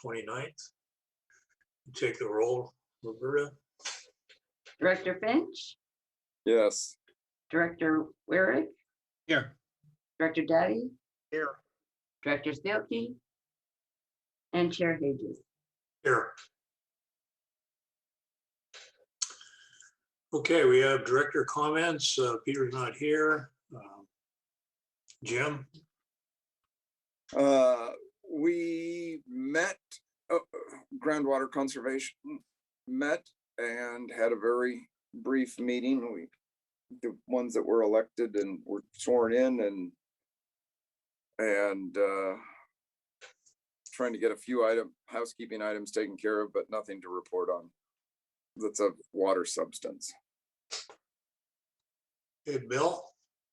29th. Take the roll, Roberta. Director Finch, Yes. Director Wyrick, Here. Director Daddy, Here. Director Stilkey, and Chair Hages. Here. Okay, we have director comments. Peter's not here. Jim? We met, groundwater conservation met and had a very brief meeting. The ones that were elected and were sworn in and trying to get a few housekeeping items taken care of, but nothing to report on that's of water substance. Hey, Bill,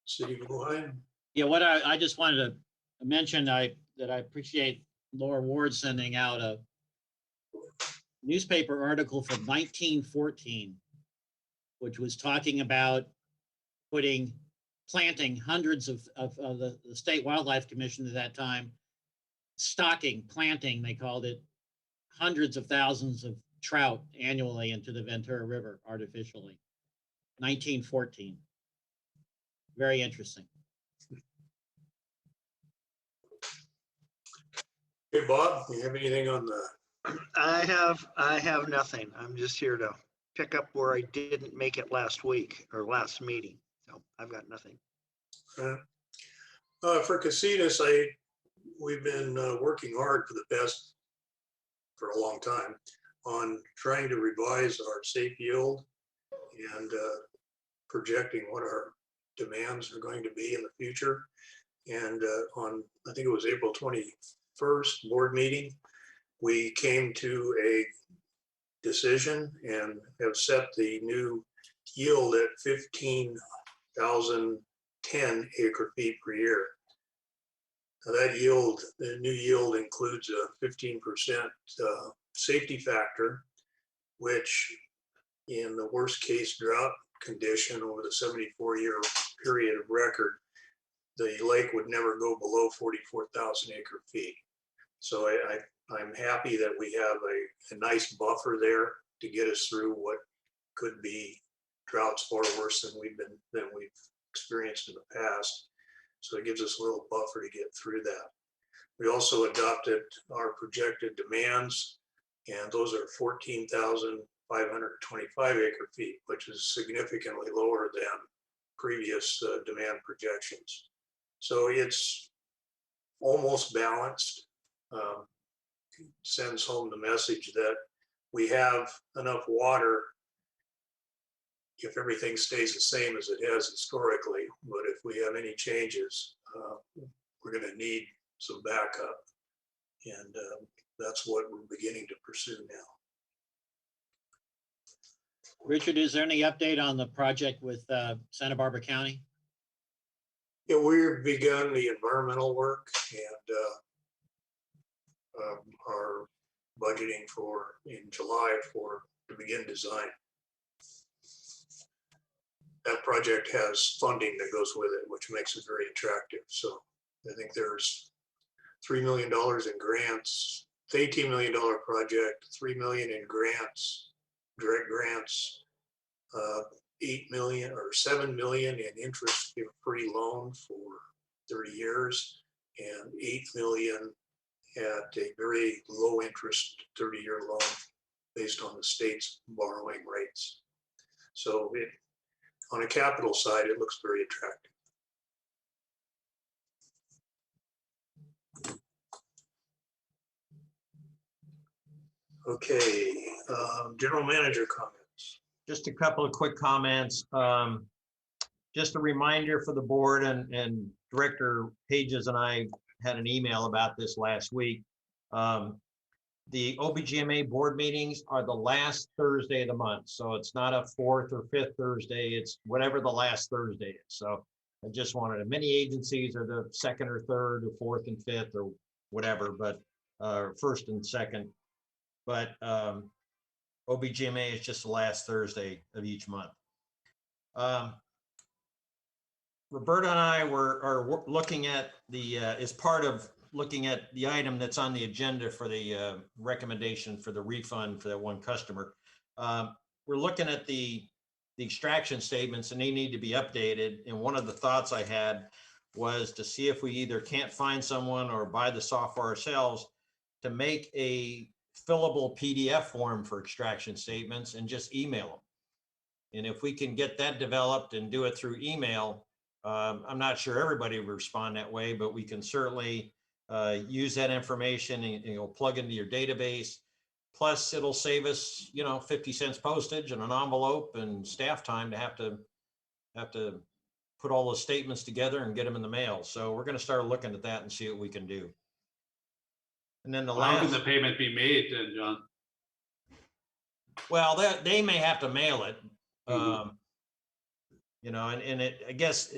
City of Ojai. Yeah, what I just wanted to mention that I appreciate Laura Ward sending out a newspaper article from 1914, which was talking about planting hundreds of the State Wildlife Commission at that time, planting, they called it, hundreds of thousands of trout annually into the Ventura River artificially. 1914. Very interesting. Hey, Bob, you have anything on the? I have nothing. I'm just here to pick up where I didn't make it last week or last meeting. So I've got nothing. For Casitas, we've been working hard for a long time on trying to revise our safe yield and projecting what our demands are going to be in the future. And on, I think it was April 21st board meeting, we came to a decision and have set the new yield at 15,010 acre feet per year. Now that yield, the new yield includes a 15% safety factor, which in the worst case drought condition over the 74-year period of record, the lake would never go below 44,000 acre feet. So I'm happy that we have a nice buffer there to get us through what could be droughts far worse than we've experienced in the past. So it gives us a little buffer to get through that. We also adopted our projected demands, and those are 14,525 acre feet, which is significantly lower than previous demand projections. So it's almost balanced. Sends home the message that we have enough water if everything stays the same as it has historically. But if we have any changes, we're going to need some backup. And that's what we're beginning to pursue now. Richard, is there any update on the project with Santa Barbara County? Yeah, we've begun the environmental work and are budgeting in July to begin design. That project has funding that goes with it, which makes it very attractive. So I think there's $3 million in grants. It's an $18 million project, $3 million in grants, direct grants, $8 million or $7 million in interest-free loan for 30 years, and $8 million at a very low interest 30-year loan based on the state's borrowing rates. So on a capital side, it looks very attractive. Okay, general manager comments. Just a couple of quick comments. Just a reminder for the board, and Director Pages and I had an email about this last week. The OBGMA board meetings are the last Thursday of the month. So it's not a fourth or fifth Thursday, it's whatever the last Thursday is. So I just wanted to, many agencies are the second or third or fourth and fifth or whatever, but first and second. But OBGMA is just the last Thursday of each month. Roberta and I are looking at the, as part of looking at the item that's on the agenda for the recommendation for the refund for that one customer. We're looking at the extraction statements and they need to be updated. And one of the thoughts I had was to see if we either can't find someone or buy the software ourselves to make a fillable PDF form for extraction statements and just email them. And if we can get that developed and do it through email, I'm not sure everybody will respond that way, but we can certainly use that information and you'll plug into your database. Plus it'll save us, 50 cents postage and an envelope and staff time to have to put all those statements together and get them in the mail. So we're going to start looking at that and see what we can do. And then the How can last, the payment be made then, John? well, they may have to mail it. Mhm. And I guess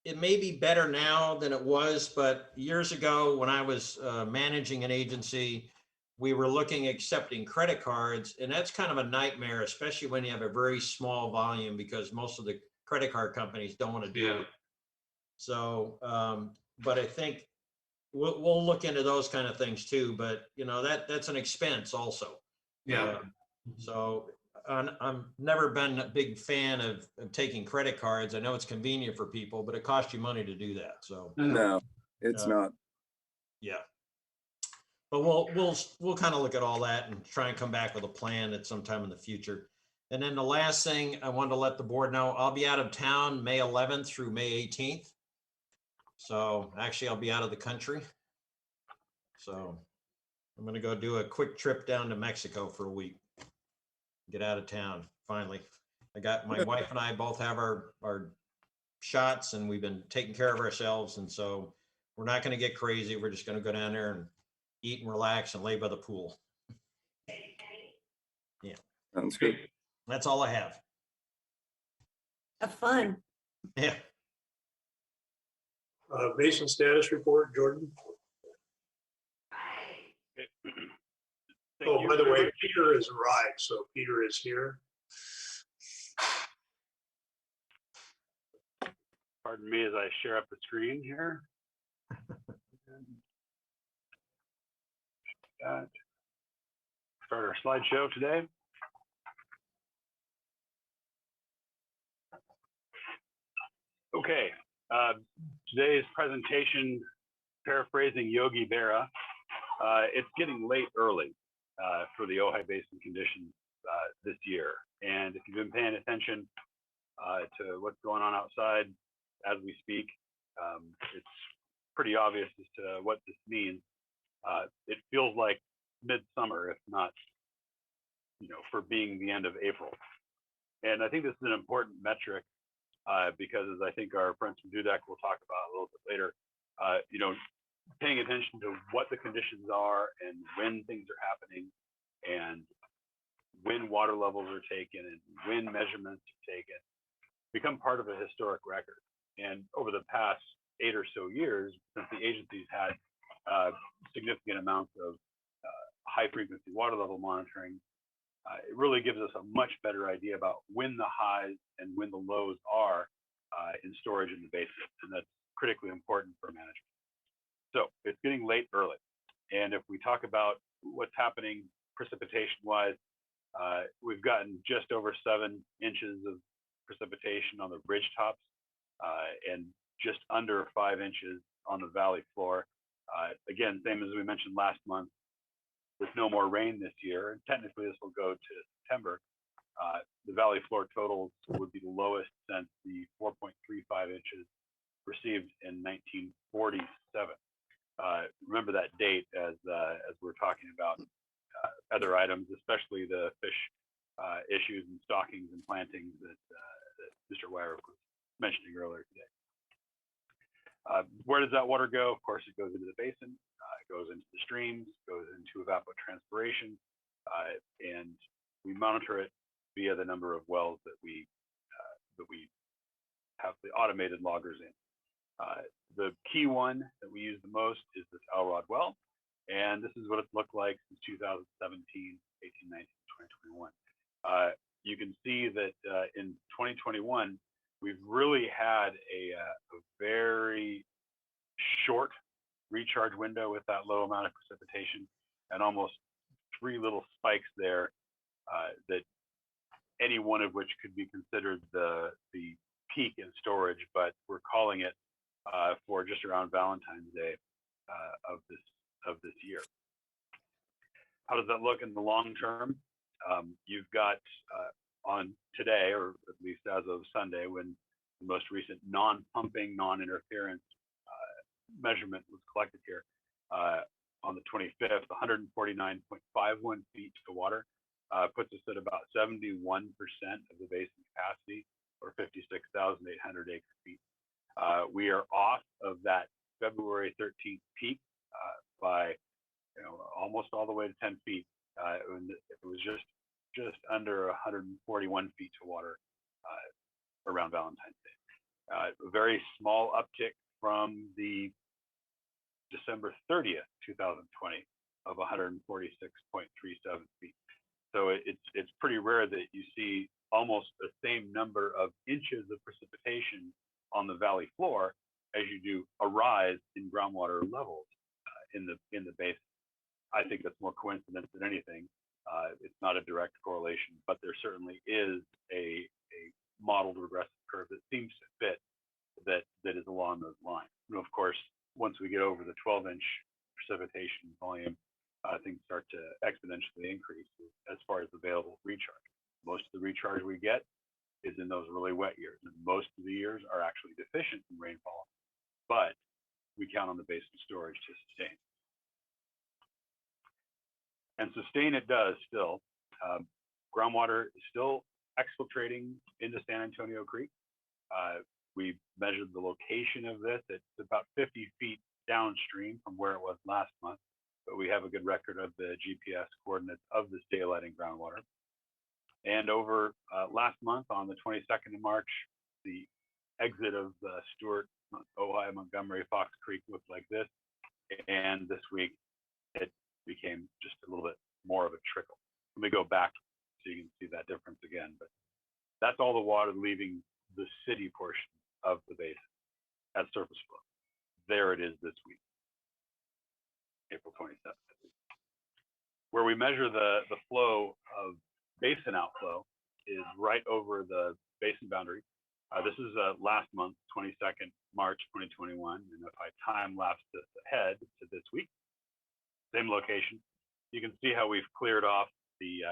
it may be better now than it was, but years ago when I was managing an agency, we were looking at accepting credit cards, and that's kind of a nightmare, especially when you have a very small volume, because most of the credit card companies don't want to do Yeah. it. So, but I think we'll look into those kind of things too, but that's an expense also. Yeah. So I'm never been a big fan of taking credit cards. I know it's convenient for people, but it costs you money to do that. So No, it's not. yeah. But we'll kind of look at all that and try and come back with a plan at some time in the future. And then the last thing I wanted to let the board know, I'll be out of town May 11th through May 18th. So actually I'll be out of the country. So I'm going to go do a quick trip down to Mexico for a week. Get out of town, finally. I got my wife and I both have our shots and we've been taking care of ourselves. And so we're not going to get crazy. We're just going to go down there and eat and relax and lay by the pool. Yeah, Sounds good. that's all I have. Have fun. Yeah. Basin status report, Jordan. Oh, by the way, Peter has arrived, so Peter is here. Pardon me as I share up the screen here. Start our slideshow today. Okay, today's presentation, paraphrasing Yogi Berra, it's getting late early for the Ojai Basin conditions this year. And if you've been paying attention to what's going on outside as we speak, it's pretty obvious as to what this means. It feels like midsummer, if not, for being the end of April. And I think this is an important metric because, as I think our friends from DUDEC will talk about a little bit later, paying attention to what the conditions are and when things are happening and when water levels are taken and when measurements are taken become part of a historic record. And over the past 8 or so years, since the agencies had significant amounts of high frequency water level monitoring, it really gives us a much better idea about when the highs and when the lows are in storage in the basin. And that's critically important for management. So it's getting late early. And if we talk about what's happening precipitation wise, we've gotten just over 7 inches of precipitation on the ridge tops and just under 5 inches on the valley floor. Again, same as we mentioned last month, with no more rain this year, and technically this will go to September, the valley floor totals would be the lowest since the 4.35 inches received in 1947. Remember that date as we're talking about other items, especially the fish issues and stockings and plantings that Mr. Wyrick was mentioning earlier today. Where does that water go? Of course, it goes into the basin, it goes into the streams, goes into evapotranspiration, and we monitor it via the number of wells that we have the automated loggers in. The key one that we use the most is this Elrod well, and this is what it's looked like since 2017, 18, 19, 2021. You can see that in 2021, we've really had a very short recharge window with that low amount of precipitation, and almost 3 little spikes there that any one of which could be considered the peak in storage, but we're calling it for just around Valentine's Day of this year. How does that look in the long term? You've got on today, or at least as of Sunday, when the most recent non-pumping, non-interference measurement was collected here on the 25th, 149.51 feet to water puts us at about 71% of the basin capacity, or 56,800 acre feet. We are off of that February 13th peak by almost all the way to 10 feet. It was just under 141 feet to water around Valentine's Day. A very small uptick from the December 30th, 2020 of 146.37 feet. So it's pretty rare that you see almost the same number of inches of precipitation on the valley floor as you do a rise in groundwater levels in the basin. I think that's more coincidence than anything. It's not a direct correlation, but there certainly is a modeled regressive curve that seems to fit that is along those lines. And of course, once we get over the 12-inch precipitation volume, things start to exponentially increase as far as available recharge. Most of the recharge we get is in those really wet years, and most of the years are actually deficient in rainfall, but we count on the basin storage to sustain. And sustain it does still. Groundwater is still exfiltrating into San Antonio Creek. We measured the location of this. It's about 50 feet downstream from where it was last month, but we have a good record of the GPS coordinates of this daylighting groundwater. And over last month, on the 22nd of March, the exit of Stewart, Ojai, Montgomery, Fox Creek looked like this. And this week, it became just a little bit more of a trickle. Let me go back so you can see that difference again. But that's all the water leaving the city portion of the basin at surface flow. There it is this week, April 27th. Where we measure the flow of basin outflow is right over the basin boundary. This is last month, 22nd March 2021. And if I time lapse this ahead to this week, same location, you can see how we've cleared off the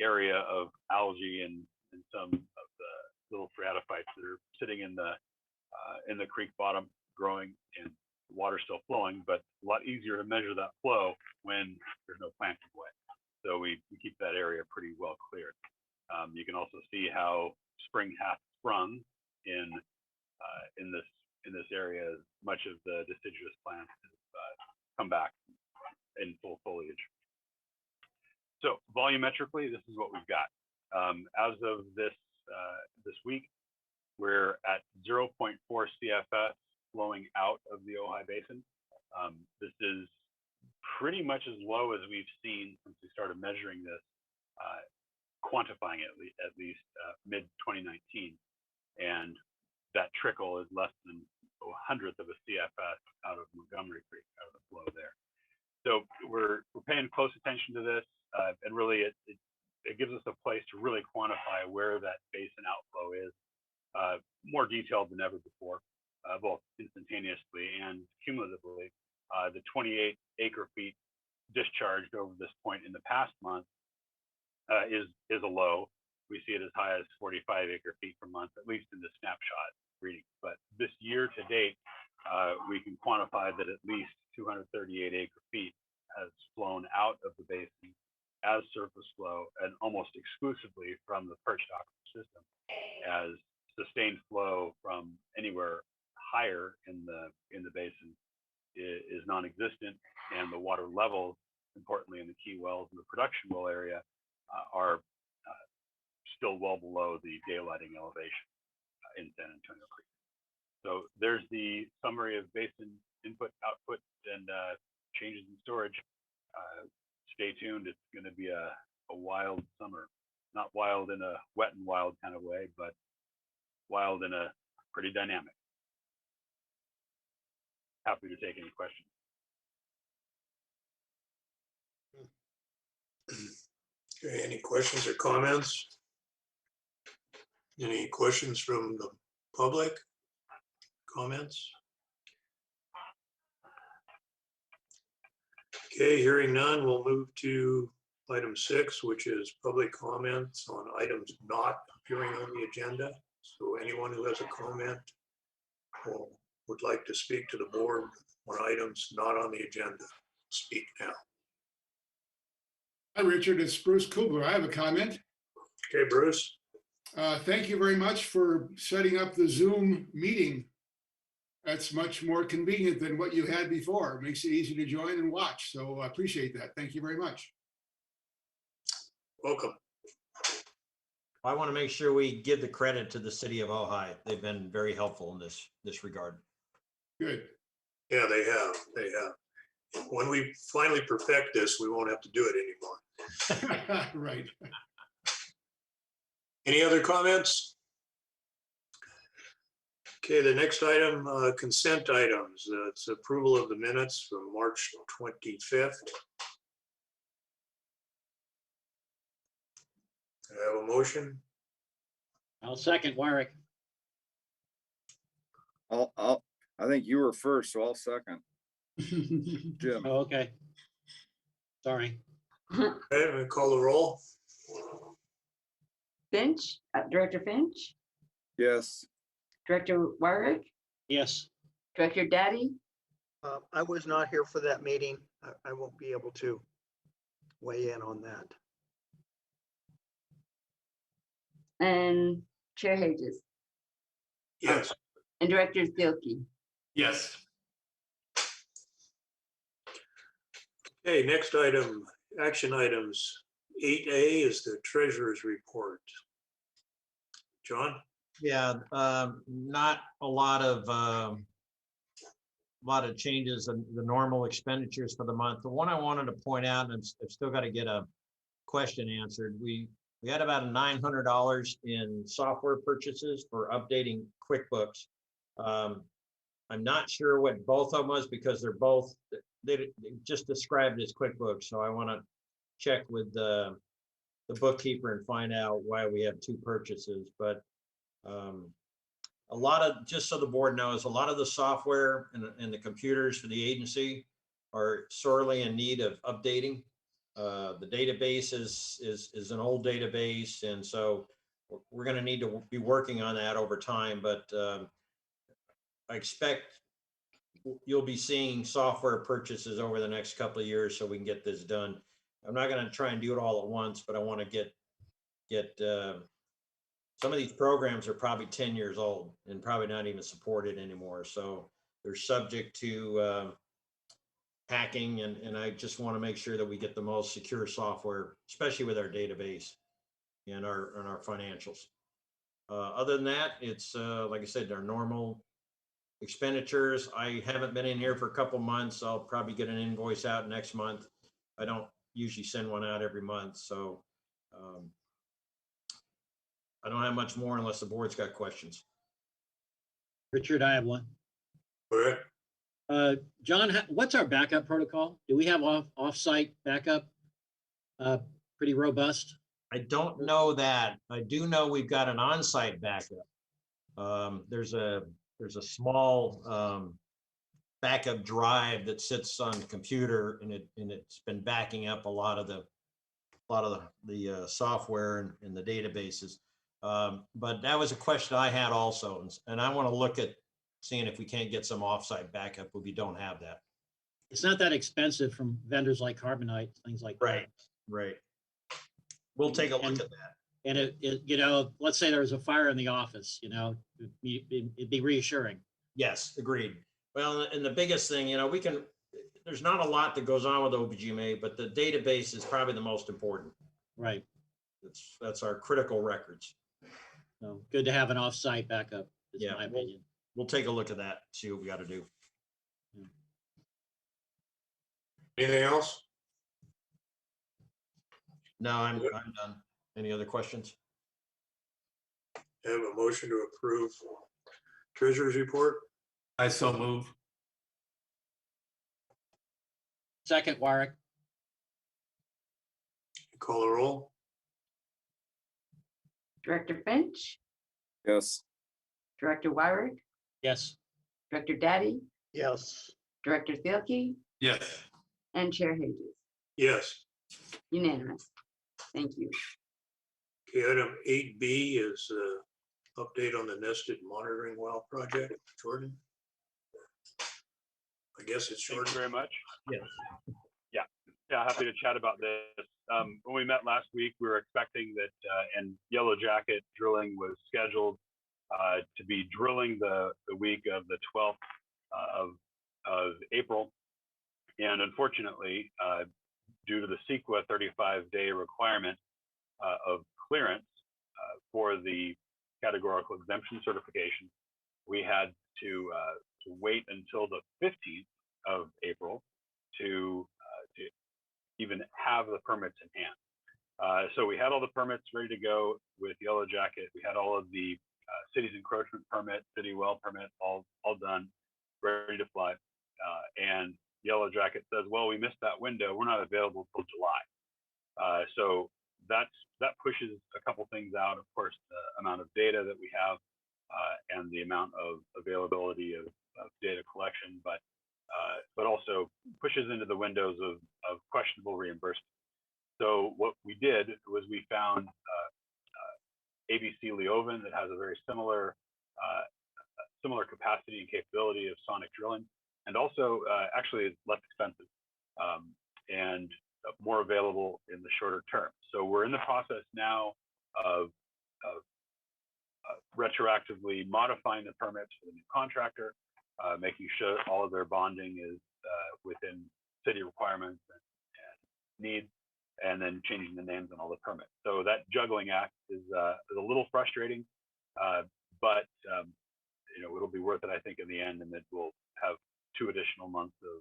area of algae and some of the little phreatophytes that are sitting in the creek bottom growing, and water still flowing, but a lot easier to measure that flow when there's no planting away. So we keep that area pretty well cleared. You can also see how spring hath sprung in this area. Much of the deciduous plants have come back in full foliage. So volumetrically, this is what we've got. As of this week, we're at 0.4 CFS flowing out of the Ojai Basin. This is pretty much as low as we've seen since we started measuring this, quantifying it at least mid-2019. And that trickle is less than a 100th of a CFS out of Montgomery Creek, out of the flow there. So we're paying close attention to this, and really it gives us a place to really quantify where that basin outflow is, more detailed than ever before, both instantaneously and cumulatively. The 28 acre feet discharged over this point in the past month is a low. We see it as high as 45 acre feet per month, at least in the snapshot reading. But this year to date, we can quantify that at least 238 acre feet has flown out of the basin as surface flow, and almost exclusively from the perched aquifer system, as sustained flow from anywhere higher in the basin is non-existent, and the water levels, importantly in the key wells and the production well area, are still well below the daylighting elevation in San Antonio Creek. So there's the summary of basin input, output, and changes in storage. Stay tuned. It's going to be a wild summer. Not wild in a wet and wild kind of way, but wild in a pretty dynamic. happy to take any questions. Okay, any questions or comments? Any questions from the public? Comments? Okay, hearing none, we'll move to item 6, which is public comments on items not appearing on the agenda. So anyone who has a comment or would like to speak to the board on items not on the agenda, speak now. Hi, Richard. It's Bruce Kubler. I have a comment. Okay, Bruce? Thank you very much for setting up the Zoom meeting. That's much more convenient than what you had before. It makes it easy to join and watch. So I appreciate that. Thank you very much. Welcome. I want to make sure we give the credit to the city of Ojai. They've been very helpful in this regard. Good. Yeah, they have. They have. When we finally perfect this, we won't have to do it anymore. Right. Any other comments? Okay, the next item, consent items. It's approval of the minutes from March 25th. I have a motion. I'll second Warwick. I think you were first, so I'll second. Jim, Oh, okay. Sorry. Okay, I'm gonna call the roll. Finch, Director Finch, yes. Director Warwick, Yes. Director Daddy, I was not here for that meeting. I won't be able to weigh in on that. and Chair Hages, Yes. and Director Stilkey. Yes. Okay, next item, action items. 8A is the treasurer's report. John? Yeah, not a lot of changes in the normal expenditures for the month. The one I wanted to point out, and I've still got to get a question answered. We had about $900 in software purchases for updating QuickBooks. I'm not sure what both of them was because they just described it as QuickBooks. So I want to check with the bookkeeper and find out why we have two purchases. But a lot of, just so the board knows, a lot of the software and the computers for the agency are sorely in need of updating. The database is an old database, and so we're going to need to be working on that over time. But I expect you'll be seeing software purchases over the next couple of years so we can get this done. I'm not going to try and do it all at once, but I want to get some of these programs are probably 10 years old and probably not even supported anymore. So they're subject to hacking, and I just want to make sure that we get the most secure software, especially with our database and our financials. Other than that, it's like I said, our normal expenditures. I haven't been in here for a couple months. I'll probably get an invoice out next month. I don't usually send one out every month, so I don't have much more unless the board's got questions. Richard, I have one. All right. John, what's our backup protocol? Do we have off-site backup? Pretty robust? I don't know that. I do know we've got an on-site backup. There's a small backup drive that sits on the computer, and it's been backing up a lot of the software and the databases. But that was a question I had also, and I want to look at seeing if we can't get some offsite backup if we don't have that. It's not that expensive from vendors like Carbonite, things like that. Right. We'll take a look at that. And it let's say there was a fire in the office, it'd be reassuring. Yes, agreed. Well, and the biggest thing, there's not a lot that goes on with OBGMA, but the database is probably the most important. Right. That's our critical records. So good to have an off-site backup, is Yeah, my opinion. We'll take a look at that, see what we got to do. Anything else? No, I'm done. Any other questions? I have a motion to approve treasurer's report. I so move. Second, Warwick. Call the roll. Director Finch, Yes. Director Wyrick, Yes. Director Daddy, Yes. Director Thielke, Yes. and Chair Hages. Yes. Unanimous. Thank you. Okay, item 8B is update on the nested monitoring well project. Jordan? I guess it's Thank you Jordan. very much. Yes. Yeah, happy to chat about this. When we met last week, we were expecting that, and Yellow Jacket drilling was scheduled to be drilling the week of the 12th of April. And unfortunately, due to the CEQA 35-day requirement of clearance for the categorical exemption certification, we had to wait until the 15th of April to even have the permits in hand. So we had all the permits ready to go with Yellow Jacket. We had all of the city's encroachment permit, city well permit, all done, ready to fly. And Yellow Jacket says, well, we missed that window. We're not available till July. So that pushes a couple things out. Of course, the amount of data that we have and the amount of availability of data collection, but also pushes into the windows of questionable reimbursement. So what we did was we found ABC Leoven that has a very similar capacity and capability of sonic drilling, and also actually is less expensive and more available in the shorter term. So we're in the process now of retroactively modifying the permits for the new contractor, making sure all of their bonding is within city requirements and needs, and then changing the names on all the permits. So that juggling act is a little frustrating, but it'll be worth it, I think, in the end, and that we'll have 2 additional months of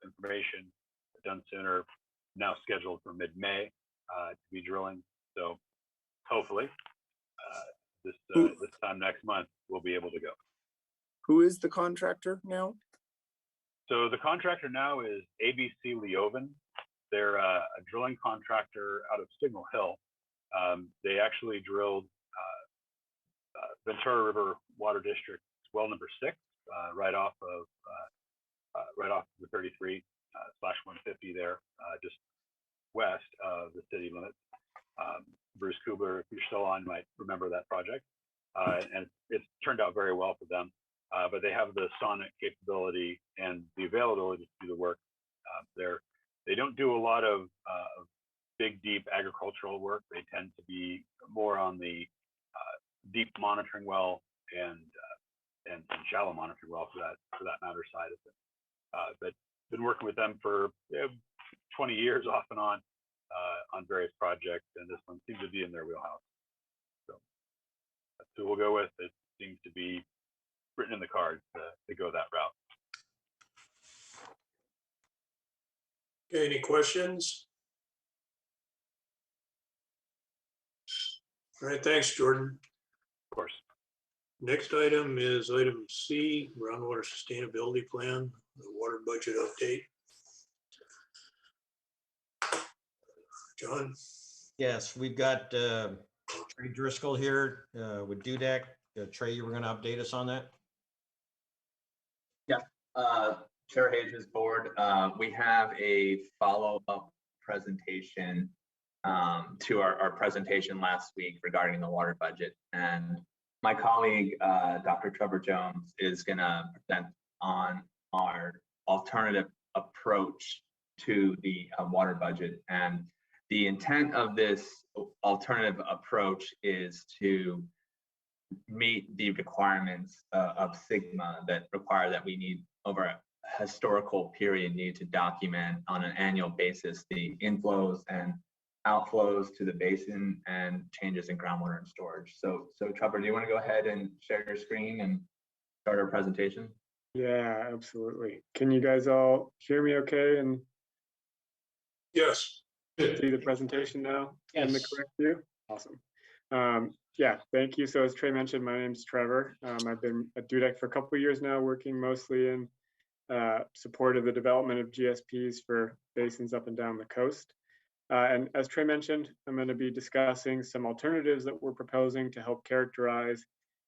information done sooner, now scheduled for mid-May to be drilling. So hopefully this time next month, we'll be able to go. Who is the contractor now? So the contractor now is ABC Leoven. They're a drilling contractor out of Signal Hill. They actually drilled Ventura River Water District well number 6, right off of the 33/150 there, just west of the city limits. Bruce Kubler, if you're still on, might remember that project, and it's turned out very well for them. But they have the sonic capability and the availability to do the work. They don't do a lot of big, deep agricultural work. They tend to be more on the deep monitoring well and shallow monitoring well for that matter side of it. But been working with them for 20 years off and on various projects, and this one seems to be in their wheelhouse. So that's who we'll go with. It seems to be written in the cards to go that route. Okay, any questions? All right, thanks, Jordan. Of course. Next item is item C, groundwater sustainability plan, the water budget update. John? Yes, we've got Trey Driscoll here with DUDEC. Trey, you were going to update us on that? Chair Hages board, we have a follow-up presentation to our presentation last week regarding the water budget. And my colleague, Dr. Trevor Jones, is going to present on our alternative approach to the water budget. And the intent of this alternative approach is to meet the requirements of SGMA that require that we need over a historical period need to document on an annual basis the inflows and outflows to the basin and changes in groundwater and storage. So Trevor, do you want to go ahead and share your screen and start our presentation? Yeah, absolutely. Can you guys all hear me okay and Yes. see the presentation now in the Yes. correct view? Awesome. Yeah, thank you. So as Trey mentioned, my name's Trevor. I've been at DUDEC for a couple of years now, working mostly in support of the development of GSPs for basins up and down the coast. And as Trey mentioned, I'm going to be discussing some alternatives that we're proposing to help characterize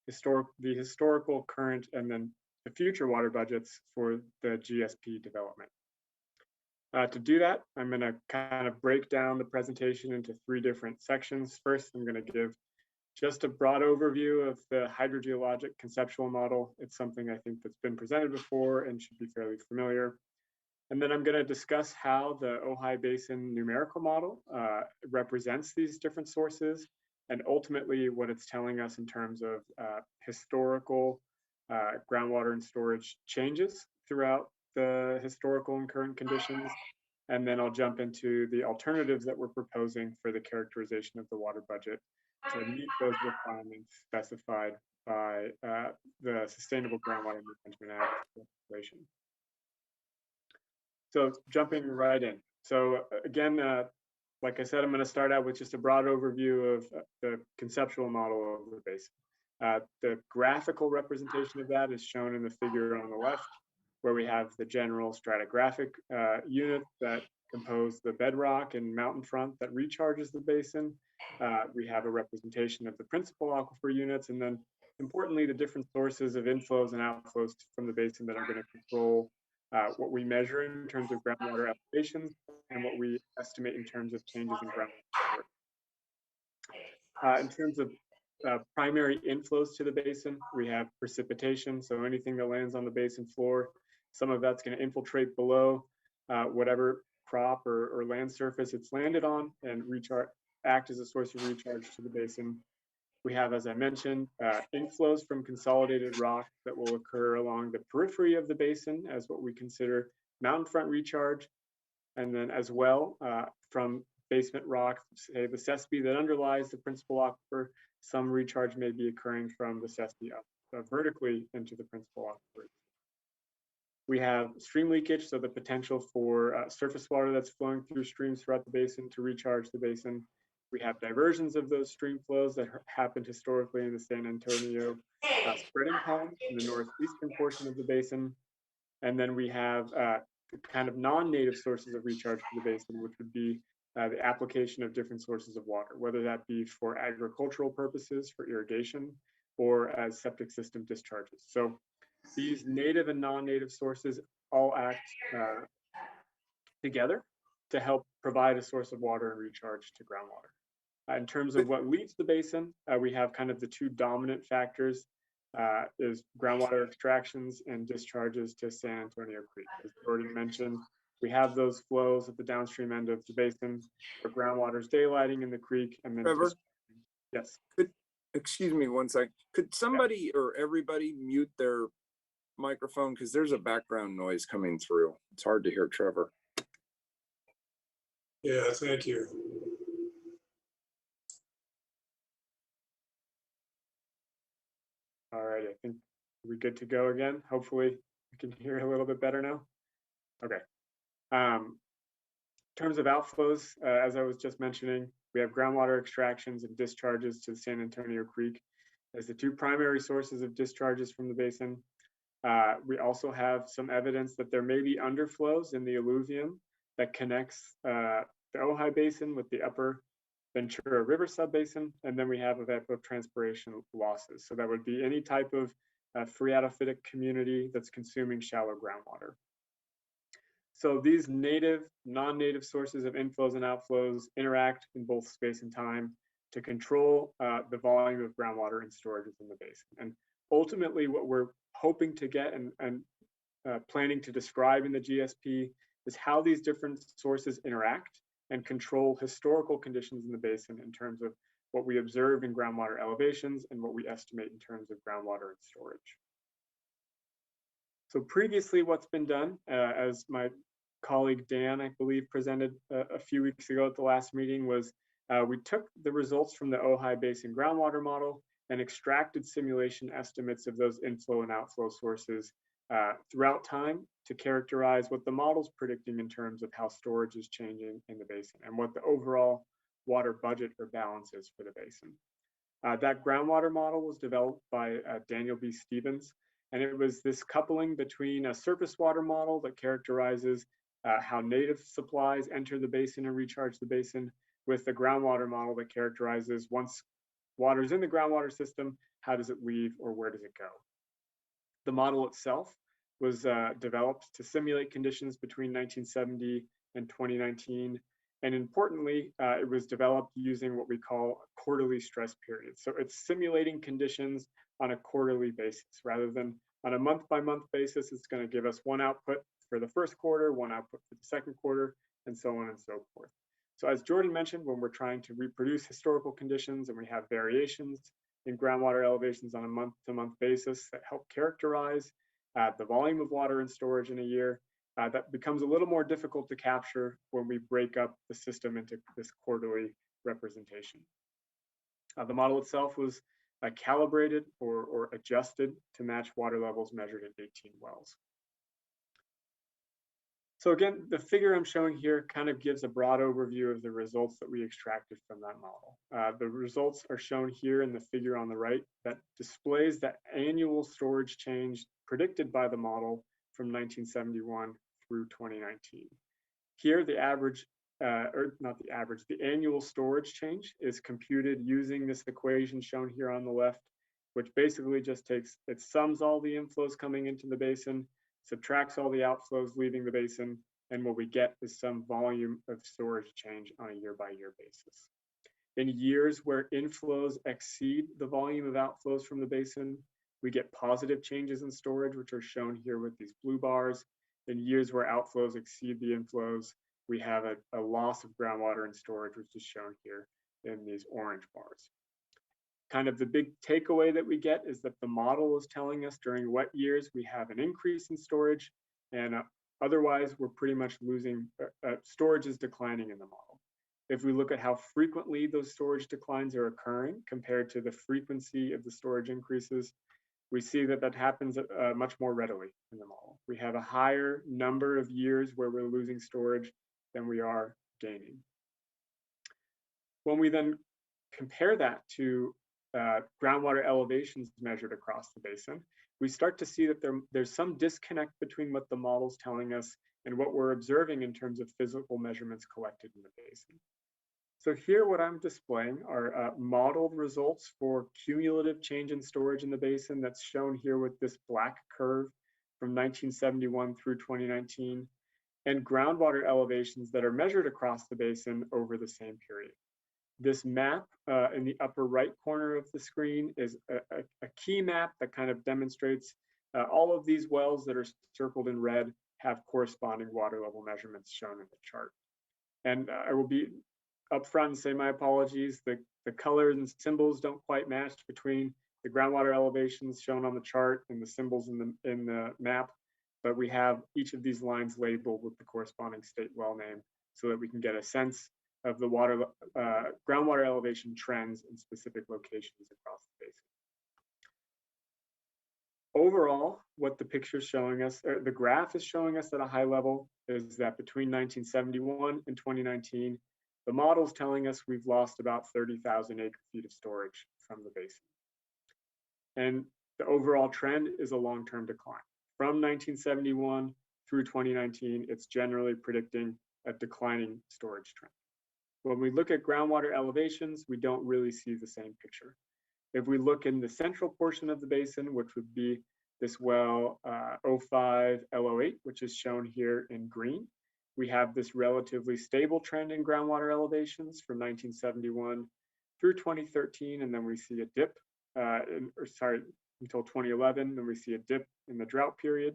the historical, current, and then the future water budgets for the GSP development. To do that, I'm going to kind of break down the presentation into 3 different sections. First, I'm going to give just a broad overview of the hydrogeologic conceptual model. It's something I think that's been presented before and should be fairly familiar. And then I'm going to discuss how the Ojai Basin numerical model represents these different sources, and ultimately what it's telling us in terms of historical groundwater and storage changes throughout the historical and current conditions. And then I'll jump into the alternatives that we're proposing for the characterization of the water budget to meet those requirements specified by the Sustainable Groundwater Management Act legislation. So jumping right in. So again, like I said, I'm going to start out with just a broad overview of the conceptual model of the basin. The graphical representation of that is shown in the figure on the left, where we have the general stratigraphic unit that compose the bedrock and mountain front that recharges the basin. We have a representation of the principal aquifer units, and then importantly, the different sources of inflows and outflows from the basin that are going to control what we measure in terms of groundwater elevations and what we estimate in terms of changes in groundwater. In terms of primary inflows to the basin, we have precipitation, so anything that lands on the basin floor, some of that's going to infiltrate below whatever crop or land surface it's landed on and act as a source of recharge to the basin. We have, as I mentioned, inflows from consolidated rock that will occur along the periphery of the basin as what we consider mountain front recharge. And then as well, from basement rock, say the cesspit that underlies the principal aquifer, some recharge may be occurring from the cesspit up vertically into the principal aquifer. We have stream leakage, so the potential for surface water that's flowing through streams throughout the basin to recharge the basin. We have diversions of those stream flows that happened historically in the San Antonio spreading pond in the northeastern portion of the basin. And then we have kind of non-native sources of recharge for the basin, which would be the application of different sources of water, whether that be for agricultural purposes, for irrigation, or as septic system discharges. So these native and non-native sources all act together to help provide a source of water and recharge to groundwater. In terms of what leads the basin, we have kind of the 2 dominant factors is groundwater extractions and discharges to San Antonio Creek. As Jordan mentioned, we have those flows at the downstream end of the basin where groundwater is daylighting in the creek. And then Trevor? Yes. Excuse me one sec. Could somebody or everybody mute their microphone? Because there's a background noise coming through. It's hard to hear Trevor. Yeah, thank you. All right, I think we're good to go again. Hopefully we can hear a little bit better now. Okay. In terms of outflows, as I was just mentioning, we have groundwater extractions and discharges to the San Antonio Creek as the 2 primary sources of discharges from the basin. We also have some evidence that there may be underflows in the alluvium that connects the Ojai Basin with the upper Ventura River subbasin, and then we have evapotranspiration losses. So that would be any type of phreatophytic community that's consuming shallow groundwater. So these native, non-native sources of inflows and outflows interact in both space and time to control the volume of groundwater and storage within the basin. And ultimately what we're hoping to get and planning to describe in the GSP is how these different sources interact and control historical conditions in the basin in terms of what we observe in groundwater elevations and what we estimate in terms of groundwater and storage. So previously what's been done, as my colleague Dan, I believe, presented a few weeks ago at the last meeting, was we took the results from the Ojai Basin groundwater model and extracted simulation estimates of those inflow and outflow sources throughout time to characterize what the model's predicting in terms of how storage is changing in the basin and what the overall water budget or balance is for the basin. That groundwater model was developed by Daniel B. Stevens, And it was this coupling between a surface water model that characterizes how native supplies enter the basin and recharge the basin, with the groundwater model that characterizes once water's in the groundwater system, how does it leave or where does it go? The model itself was developed to simulate conditions between 1970 and 2019. And importantly, it was developed using what we call quarterly stress periods. So it's simulating conditions on a quarterly basis rather than on a month-by-month basis. It's going to give us one output for the first quarter, one output for the second quarter, and so on and so forth. So as Jordan mentioned, when we're trying to reproduce historical conditions and we have variations in groundwater elevations on a month-to-month basis that help characterize the volume of water in storage in a year, that becomes a little more difficult to capture when we break up the system into this quarterly representation. The model itself was calibrated or adjusted to match water levels measured at 18 wells. So again, the figure I'm showing here kind of gives a broad overview of the results that we extracted from that model. The results are shown here in the figure on the right that displays the annual storage change predicted by the model from 1971 through 2019. Here, the average, or not the average, the annual storage change is computed using this equation shown here on the left, which basically just takes, it sums all the inflows coming into the basin, subtracts all the outflows leaving the basin, and what we get is some volume of storage change on a year-by-year basis. In years where inflows exceed the volume of outflows from the basin, we get positive changes in storage, which are shown here with these blue bars. In years where outflows exceed the inflows, we have a loss of groundwater in storage, which is shown here in these orange bars. Kind of the big takeaway that we get is that the model is telling us during wet years we have an increase in storage, and otherwise we're pretty much losing, storage is declining in the model. If we look at how frequently those storage declines are occurring compared to the frequency of the storage increases, we see that that happens much more readily in the model. We have a higher number of years where we're losing storage than we are gaining. When we then compare that to groundwater elevations measured across the basin, we start to see that there's some disconnect between what the model's telling us and what we're observing in terms of physical measurements collected in the basin. So here what I'm displaying are modeled results for cumulative change in storage in the basin that's shown here with this black curve from 1971 through 2019, and groundwater elevations that are measured across the basin over the same period. This map in the upper right corner of the screen is a key map that kind of demonstrates all of these wells that are circled in red have corresponding water level measurements shown in the chart. And I will be upfront and say my apologies. The colors and symbols don't quite match between the groundwater elevations shown on the chart and the symbols in the map, but we have each of these lines labeled with the corresponding state well name so that we can get a sense of the groundwater elevation trends in specific locations across the basin. Overall, what the picture is showing us, or the graph is showing us at a high level, is that between 1971 and 2019, the model's telling us we've lost about 30,000 acre-feet of storage from the basin. And the overall trend is a long-term decline. From 1971 through 2019, it's generally predicting a declining storage trend. When we look at groundwater elevations, we don't really see the same picture. If we look in the central portion of the basin, which would be this well 05 L08, which is shown here in green, we have this relatively stable trend in groundwater elevations from 1971 through 2013, and then we see a dip, until 2011, then we see a dip in the drought period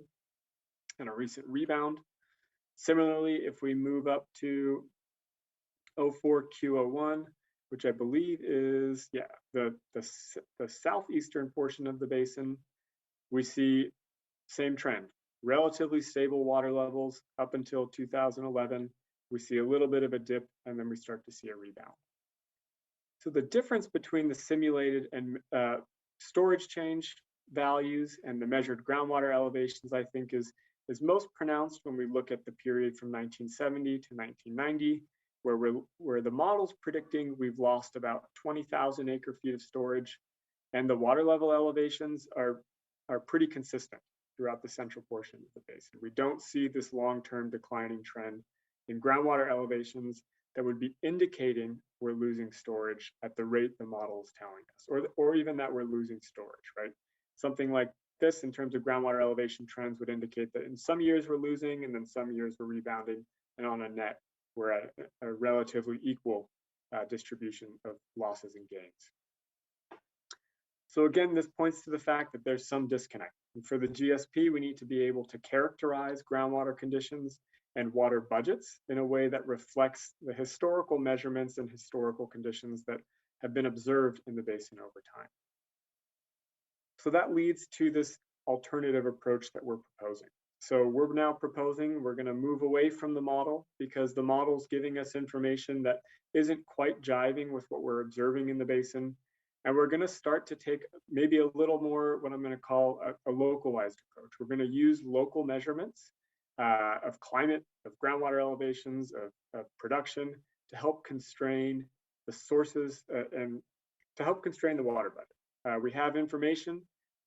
and a recent rebound. Similarly, if we move up to 04 Q01, which I believe is, the southeastern portion of the basin, we see same trend, relatively stable water levels up until 2011. We see a little bit of a dip, and then we start to see a rebound. So the difference between the simulated and storage change values and the measured groundwater elevations, I think, is most pronounced when we look at the period from 1970 to 1990, where the model's predicting we've lost about 20,000 acre-feet of storage, and the water level elevations are are pretty consistent throughout the central portion of the basin. We don't see this long-term declining trend in groundwater elevations that would be indicating we're losing storage at the rate the model is telling us, or even that we're losing storage, right? Something like this in terms of groundwater elevation trends would indicate that in some years we're losing and then some years we're rebounding, and on a net, we're at a relatively equal distribution of losses and gains. So again, this points to the fact that there's some disconnect. And for the GSP, we need to be able to characterize groundwater conditions and water budgets in a way that reflects the historical measurements and historical conditions that have been observed in the basin over time. So that leads to this alternative approach that we're proposing. So we're now proposing, we're going to move away from the model because the model's giving us information that isn't quite jiving with what we're observing in the basin. And we're going to start to take maybe a little more what I'm going to call a localized approach. We're going to use local measurements of climate, of groundwater elevations, of production to help constrain the sources and to help constrain the water budget. We have information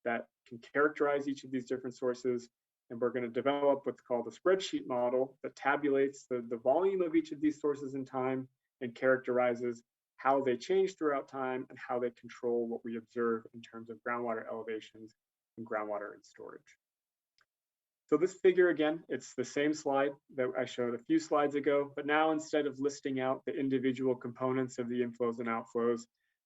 that can characterize each of these different sources, and we're going to develop what's called a spreadsheet model that tabulates the volume of each of these sources in time and characterizes how they change throughout time and how they control what we observe in terms of groundwater elevations and groundwater and storage. So this figure, again, it's the same slide that I showed a few slides ago, but now instead of listing out the individual components of the inflows and outflows,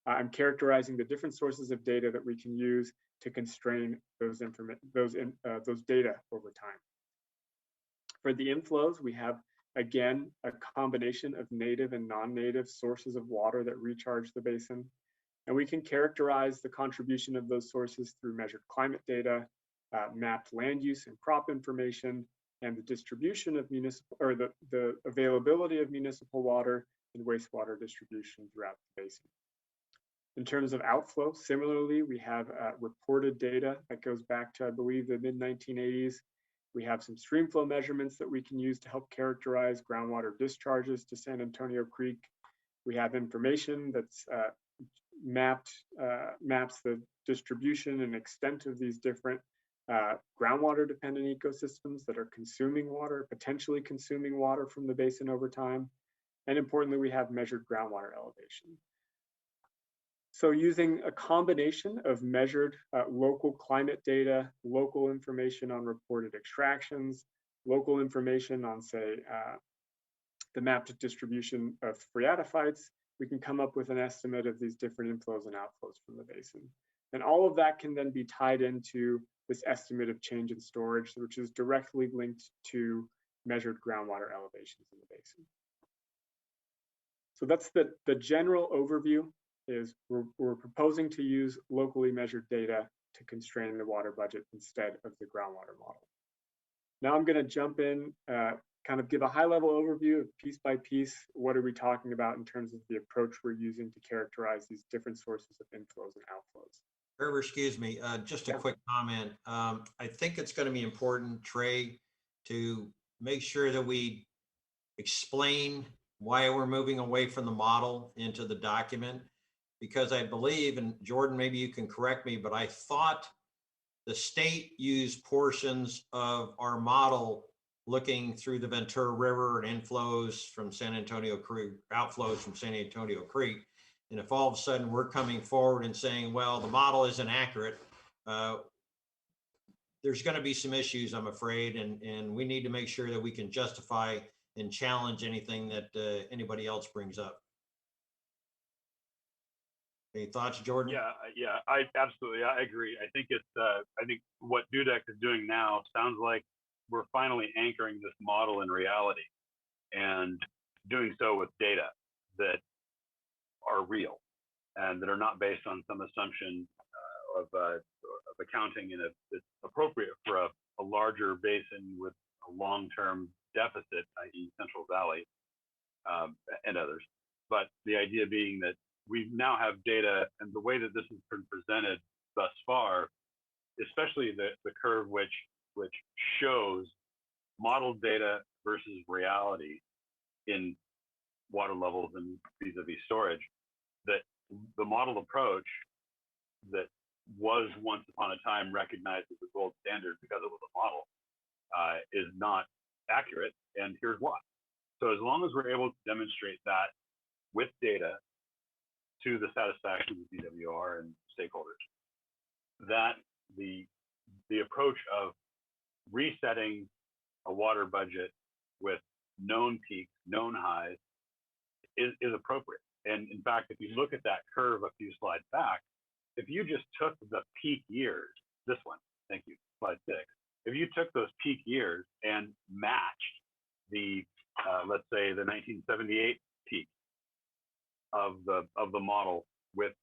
I'm characterizing the different sources of data that we can use to constrain those data over time. For the inflows, we have, again, a combination of native and non-native sources of water that recharge the basin. And we can characterize the contribution of those sources through measured climate data, mapped land use and crop information, and the distribution of municipal, or the availability of municipal water and wastewater distribution throughout the basin. In terms of outflow, similarly, we have reported data that goes back to, I believe, the mid-1980s. We have some streamflow measurements that we can use to help characterize groundwater discharges to San Antonio Creek. We have information that's maps the distribution and extent of these different groundwater dependent ecosystems that are consuming water, potentially consuming water from the basin over time. And importantly, we have measured groundwater elevation. So using a combination of measured local climate data, local information on reported extractions, local information on, say, the mapped distribution of phreatophytes, we can come up with an estimate of these different inflows and outflows from the basin. And all of that can then be tied into this estimate of change in storage, which is directly linked to measured groundwater elevations in the basin. So that's the general overview. Is we're proposing to use locally measured data to constrain the water budget instead of the groundwater model. Now I'm going to jump in, kind of give a high-level overview of piece by piece, what are we talking about in terms of the approach we're using to characterize these different sources of inflows and outflows. Trevor, excuse me, just a quick comment. I think it's going to be important, Trey, to make sure that we explain why we're moving away from the model into the document. Because I believe, and Jordan, maybe you can correct me, but I thought the state used portions of our model looking through the Ventura River and inflows from San Antonio Creek, outflows from San Antonio Creek. And if all of a sudden we're coming forward and saying, well, the model isn't accurate, there's going to be some issues, I'm afraid, and we need to make sure that we can justify and challenge anything that anybody else brings up. Any thoughts, Jordan? Yeah, I absolutely, I agree. I think I think what DUDEC is doing now sounds like we're finally anchoring this model in reality and doing so with data that are real and that are not based on some assumption of accounting and it's appropriate for a larger basin with a long-term deficit, i.e. Central Valley and others. But the idea being that we now have data, and the way that this has been presented thus far, especially the curve which shows modeled data versus reality in water levels and vis-a-vis storage, that the model approach that was once upon a time recognized as the gold standard because it was a model, is not accurate, and here's why. So as long as we're able to demonstrate that with data to the satisfaction of the DWR and stakeholders, that the approach of resetting a water budget with known peaks, known highs is appropriate. And in fact, if you look at that curve a few slides back, if you just took the peak years, this one, thank you, slide 6, if you took those peak years and matched the, let's say the 1978 peak of the model with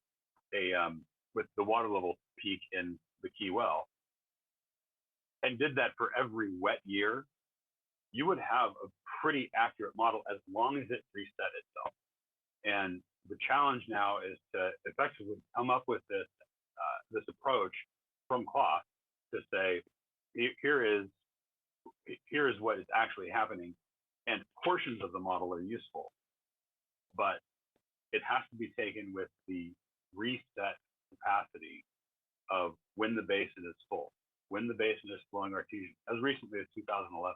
with the water level peak in the Key Well, and did that for every wet year, you would have a pretty accurate model as long as it reset itself. And the challenge now is to effectively come up with this this approach from cloth to say, here is what is actually happening, and portions of the model are useful, but it has to be taken with the reset capacity of when the basin is full, when the basin is flowing artesian, as recently as 2011,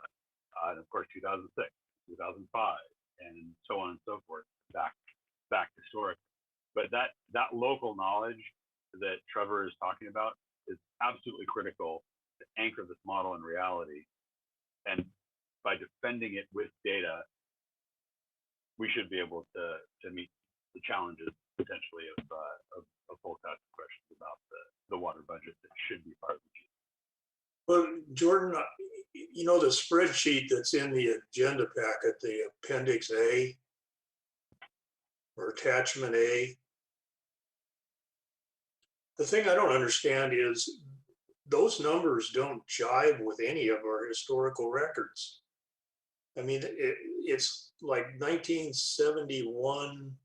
and of course 2006, 2005, and so on and so forth, back historic. But that local knowledge that Trevor is talking about is absolutely critical to anchor this model in reality. And by defending it with data, we should be able to meet the challenges potentially of folks asking questions about the water budget that should be part of the GSP. Well, Jordan, you know, the spreadsheet that's in the agenda packet, the Appendix A or Attachment A, the thing I don't understand is those numbers don't jive with any of our historical records. I mean, it's like 1971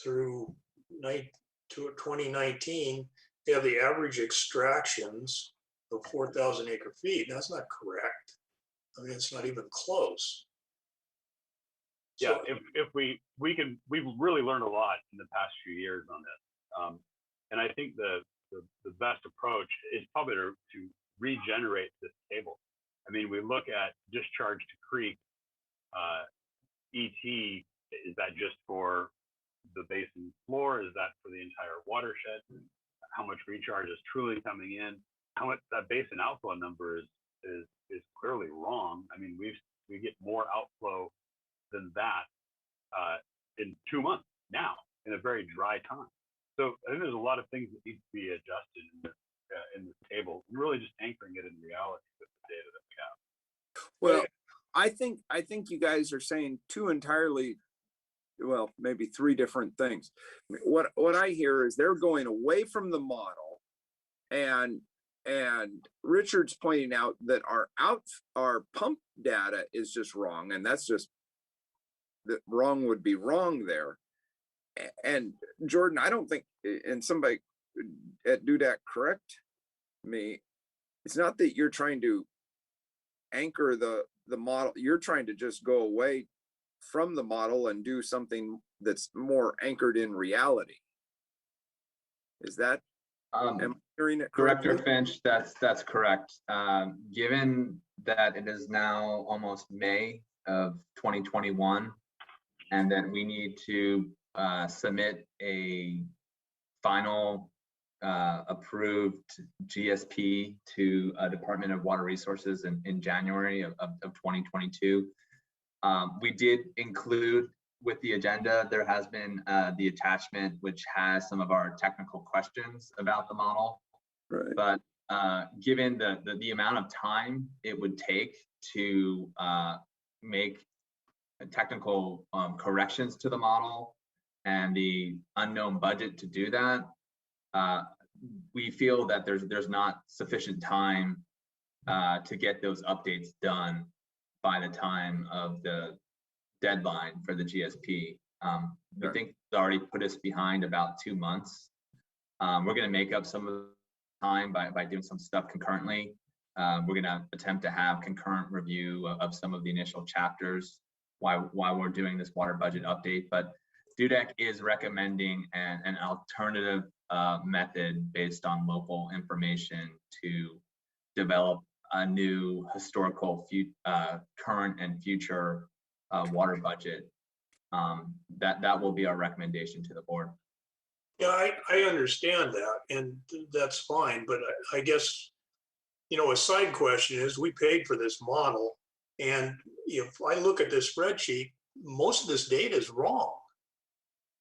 through 2019, they have the average extractions of 4,000 acre feet. That's not correct. I mean, it's not even close. Yeah, if we've really learned a lot in the past few years on this. And I think the best approach is probably to regenerate this table. I mean, we look at discharge to creek, ET, is that just for the basin floor? Is that for the entire watershed? How much recharge is truly coming in? How much that basin outflow number is clearly wrong. I mean, we get more outflow than that in 2 months now in a very dry time. So I think there's a lot of things that need to be adjusted in this table, and really just anchoring it in reality with the data that we have. Well, I think you guys are saying two entirely, well, maybe three different things. What I hear is they're going away from the model, and Richard's pointing out that our pump data is just wrong, and that's just that wrong would be wrong there. And Jordan, I don't think, and somebody at DUDAC correct me, it's not that you're trying to anchor the model, you're trying to just go away from the model and do something that's more anchored in reality. Is that, am I hearing it correctly? Director Finch, that's correct. Given that it is now almost May of 2021, and that we need to submit a final approved GSP to Department of Water Resources in January of 2022. We did include with the agenda, there has been the attachment which has some of our technical questions about the model. Right. But given the amount of time it would take to make technical corrections to the model and the unknown budget to do that, we feel that there's not sufficient time to get those updates done by the time of the deadline for the GSP. We think it's already put us behind about 2 months. We're going to make up some of the time by doing some stuff concurrently. We're going to attempt to have concurrent review of some of the initial chapters while we're doing this water budget update. But DUDEC is recommending an alternative method based on local information to develop a new historical current and future water budget. That will be our recommendation to the board. Yeah, I understand that, and that's fine, but I guess, you know, a side question is we paid for this model, and if I look at this spreadsheet, most of this data is wrong.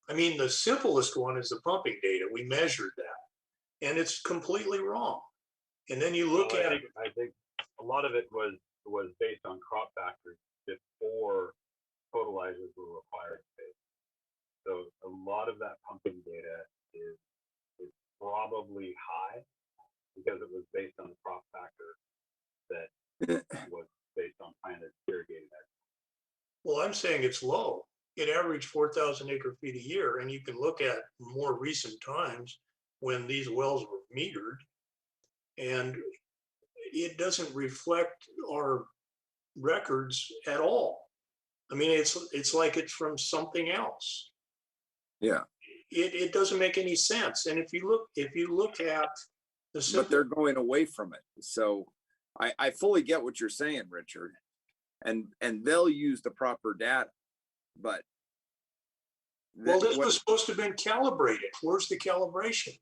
I mean, the simplest one is the pumping data. We measured that, and it's completely wrong. And then you look Well, at, I think a lot of it was based on crop factors before totalizers were required. So a lot of that pumping data is probably high because it was based on a crop factor that was based on planted irrigated agriculture. well, I'm saying it's low. It averaged 4,000 acre feet a year, and you can look at more recent times when these wells were metered, and it doesn't reflect our records at all. I mean, it's like it's from something else. Yeah, It doesn't make any sense. And if you look at the simple, but they're going away from it. So I fully get what you're saying, Richard, and they'll use the proper data, but well, this was supposed to have been calibrated. Where's the calibration?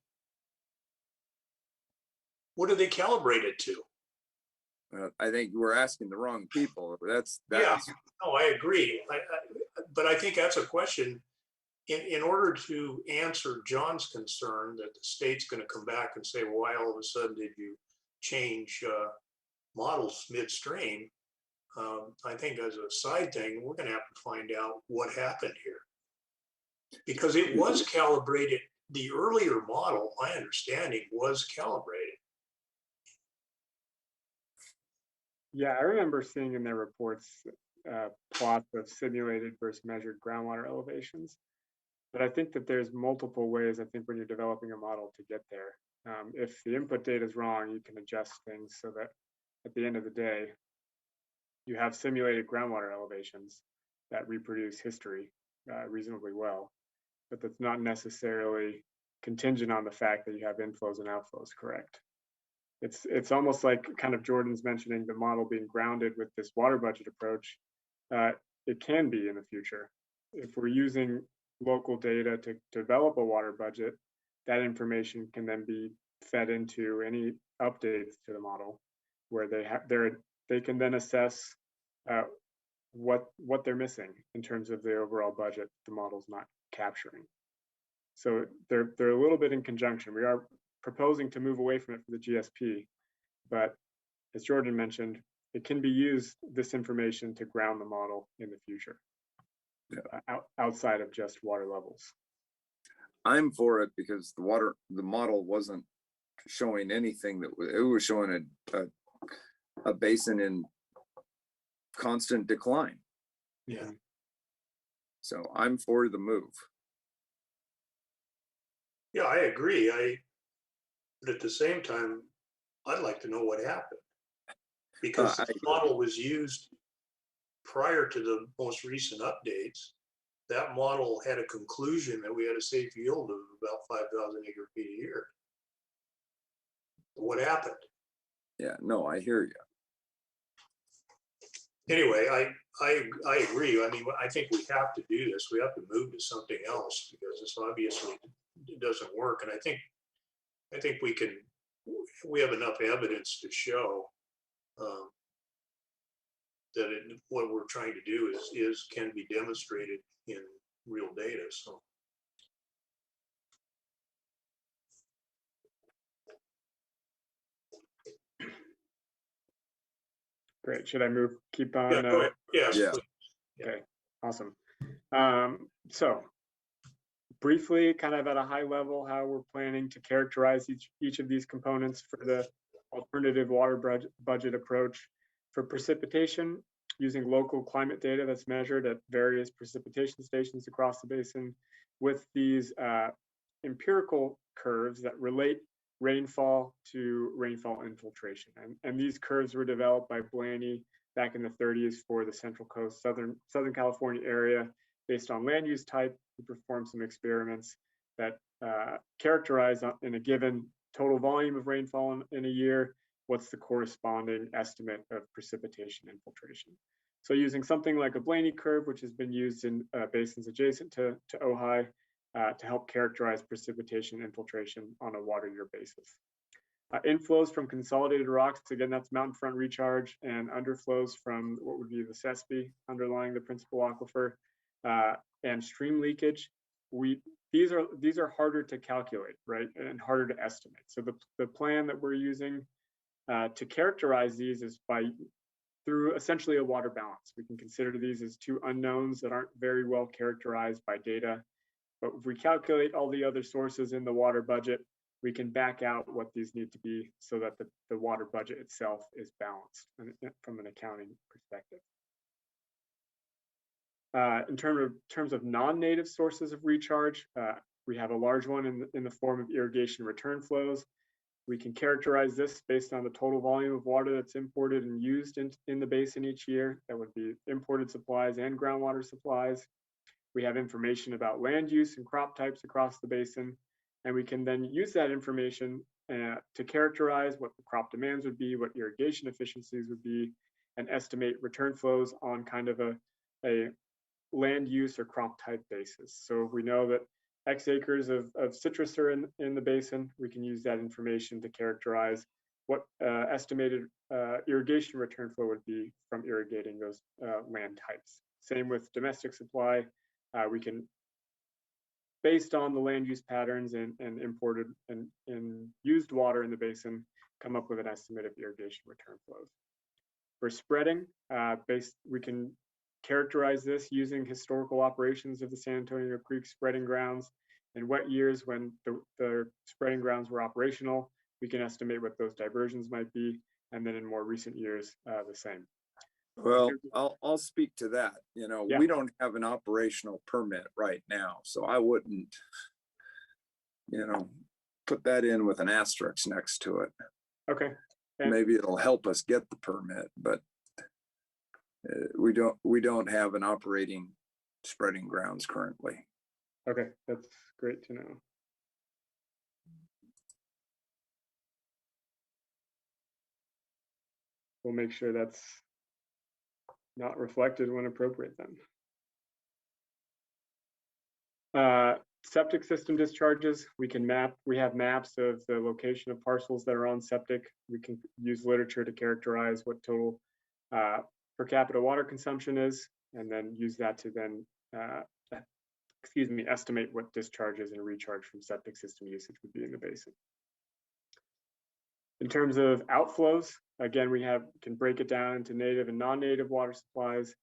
What do they calibrate it to? I think we're asking the wrong people. That's Yeah, no, I agree. But I think that's a question. In order to answer John's concern that the state's going to come back and say, well, why all of a sudden did you change models midstream? I think as a side thing, we're going to have to find out what happened here. Because it was calibrated, the earlier model, my understanding, was calibrated. Yeah, I remember seeing in their reports plots of simulated versus measured groundwater elevations. But I think that there's multiple ways, I think, when you're developing a model to get there. If the input data is wrong, you can adjust things so that at the end of the day, you have simulated groundwater elevations that reproduce history reasonably well. But that's not necessarily contingent on the fact that you have inflows and outflows correct. It's almost like kind of Jordan's mentioning the model being grounded with this water budget approach. It can be in the future. If we're using local data to develop a water budget, that information can then be fed into any updates to the model where they can then assess what they're missing in terms of the overall budget the model's not capturing. So they're a little bit in conjunction. We are proposing to move away from it for the GSP, but as Jordan mentioned, it can be used, this information, to ground the model in the future. Outside of just water levels. I'm for it because the model wasn't showing anything it was showing a basin in constant decline. Yeah. So I'm for the move. Yeah, I agree. But at the same time, I'd like to know what happened. Because the model was used prior to the most recent updates. That model had a conclusion that we had a safe yield of about 5,000 acre feet a year. What happened? Yeah, no, I hear you. Anyway, I agree. I mean, I think we have to do this. We have to move to something else because this obviously it doesn't work. And I think we have enough evidence to show that what we're trying to do can be demonstrated in real data. So. Great. Should I keep on? Yeah, go ahead. Yes. Yeah. Okay, awesome. So briefly, kind of at a high level, how we're planning to characterize each of these components for the alternative water budget approach. For precipitation, using local climate data that's measured at various precipitation stations across the basin with these empirical curves that relate rainfall to rainfall infiltration. And these curves were developed by Blaney back in the 30s for the Central Coast, Southern California area based on land use type. We performed some experiments that characterize in a given total volume of rainfall in a year, what's the corresponding estimate of precipitation infiltration. So using something like a Blaney curve, which has been used in basins adjacent to Ojai, to help characterize precipitation infiltration on a water year basis. Inflows from consolidated rocks, again, that's mountain front recharge, and underflows from what would be the Sespe underlying the principal aquifer, and stream leakage. These are harder to calculate, right, and harder to estimate. So the plan that we're using to characterize these is through essentially a water balance. We can consider these as two unknowns that aren't very well characterized by data. But if we calculate all the other sources in the water budget, we can back out what these need to be so that the water budget itself is balanced from an accounting perspective. In terms of non-native sources of recharge, we have a large one in the form of irrigation return flows. We can characterize this based on the total volume of water that's imported and used in the basin each year. That would be imported supplies and groundwater supplies. We have information about land use and crop types across the basin, and we can then use that information to characterize what the crop demands would be, what irrigation efficiencies would be, and estimate return flows on kind of a land use or crop type basis. So if we know that X acres of citrus are in the basin, we can use that information to characterize what estimated irrigation return flow would be from irrigating those land types. Same with domestic supply. We can, based on the land use patterns and imported and used water in the basin, come up with an estimate of irrigation return flows. For spreading, we can characterize this using historical operations of the San Antonio Creek spreading grounds. In wet years when the spreading grounds were operational, we can estimate what those diversions might be, and then in more recent years, the same. Well, I'll speak to that. You know, Yeah. we don't have an operational permit right now, so I wouldn't, you know, put that in with an asterisk next to it. Okay. And maybe it'll help us get the permit, but we don't have an operating spreading grounds currently. okay, that's great to know. We'll make sure that's not reflected when appropriate then. Septic system discharges, we have maps of the location of parcels that are on septic. We can use literature to characterize what total per capita water consumption is, and then use that to then, estimate what discharges and recharge from septic system usage would be in the basin. In terms of outflows, again, we can break it down into native and non-native water supplies.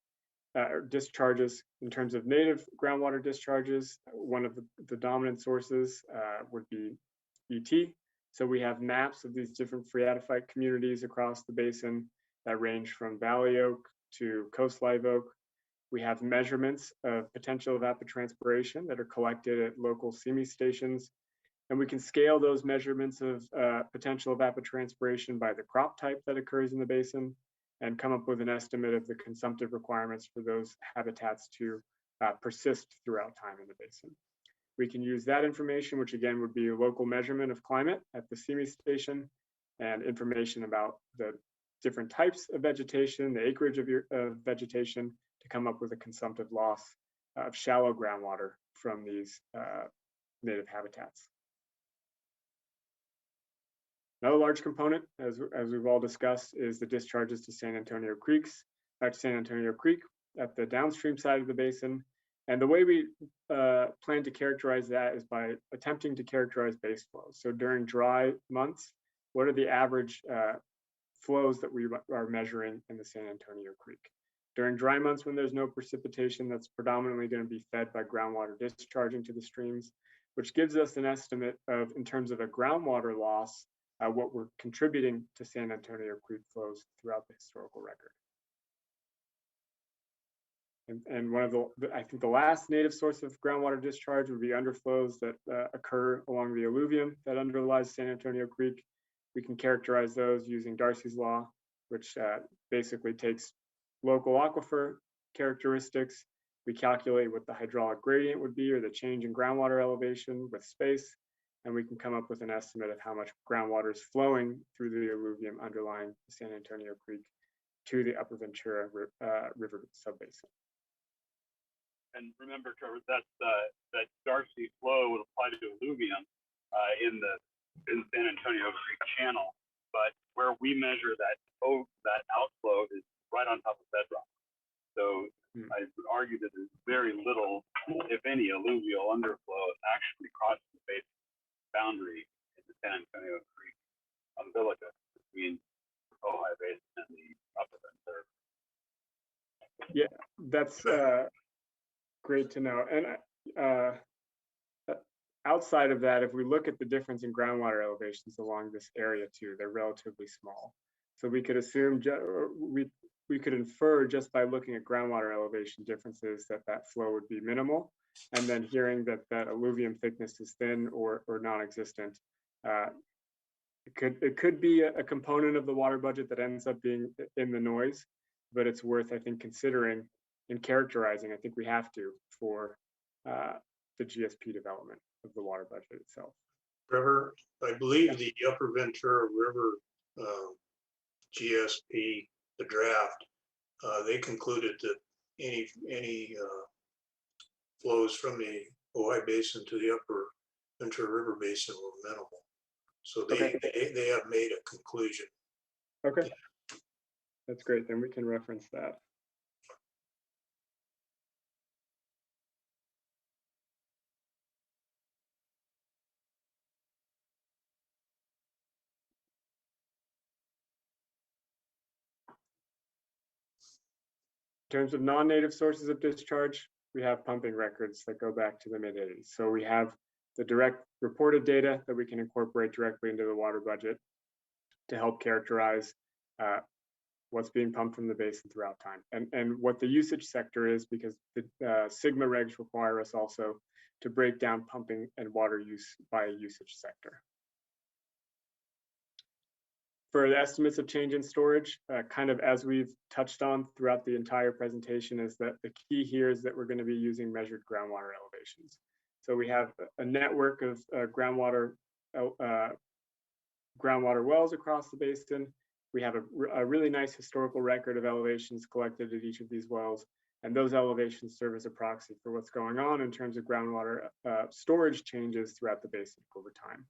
Discharges. In terms of native groundwater discharges, one of the dominant sources would be ET. So we have maps of these different phreatophyte communities across the basin that range from valley oak to coast live oak. We have measurements of potential evapotranspiration that are collected at local CME stations. And we can scale those measurements of potential evapotranspiration by the crop type that occurs in the basin, and come up with an estimate of the consumptive requirements for those habitats to persist throughout time in the basin. We can use that information, which again would be a local measurement of climate at the CME station, and information about the different types of vegetation, the acreage of vegetation, to come up with a consumptive loss of shallow groundwater from these native habitats. Another large component, as we've all discussed, is the discharges to San Antonio Creek at the downstream side of the basin. And the way we plan to characterize that is by attempting to characterize base flows. So during dry months, what are the average flows that we are measuring in the San Antonio Creek? During dry months when there's no precipitation, that's predominantly going to be fed by groundwater discharging to the streams, which gives us an estimate of, in terms of a groundwater loss, what we're contributing to San Antonio Creek flows throughout the historical record. And one of I think the last native source of groundwater discharge would be underflows that occur along the alluvium that underlies San Antonio Creek. We can characterize those using Darcy's law, which basically takes local aquifer characteristics We calculate what the hydraulic gradient would be or the change in groundwater elevation with space, and we can come up with an estimate of how much groundwater is flowing through the alluvium underlying the San Antonio Creek to the Upper Ventura River subbasin. And remember, Trevor, that scarcity flow would apply to alluvium in San Antonio Creek Channel, but where we measure that outflow is right on top of bedrock. So I would argue that there's very little, if any, alluvial underflow actually crossing the basin boundary in the San Antonio Creek umbilica between Ojai Basin and the Upper Ventura. Yeah, that's great to know. And outside of that, if we look at the difference in groundwater elevations along this area too, they're relatively small. So we could assume, we could infer just by looking at groundwater elevation differences that flow would be minimal. And then hearing that alluvium thickness is thin or non-existent, it could be a component of the water budget that ends up being in the noise, but it's worth, I think, considering and characterizing. I think we have to for the GSP development of the water budget itself. Trevor, I believe the Upper Ventura River GSP, the draft, they concluded that any flows from the Ojai Basin to the Upper Ventura River Basin were minimal. So they have made a conclusion. Okay, that's great. Then we can reference that. In terms of non-native sources of discharge, we have pumping records that go back to the mid-80s. So we have the direct reported data that we can incorporate directly into the water budget to help characterize what's being pumped from the basin throughout time and what the usage sector is, because the Sigma regs require us also to break down pumping and water use by a usage sector. For the estimates of change in storage, kind of as we've touched on throughout the entire presentation, is that the key here is that we're going to be using measured groundwater elevations. So we have a network of groundwater wells across the basin. We have a really nice historical record of elevations collected at each of these wells, and those elevations serve as a proxy for what's going on in terms of groundwater storage changes throughout the basin over time.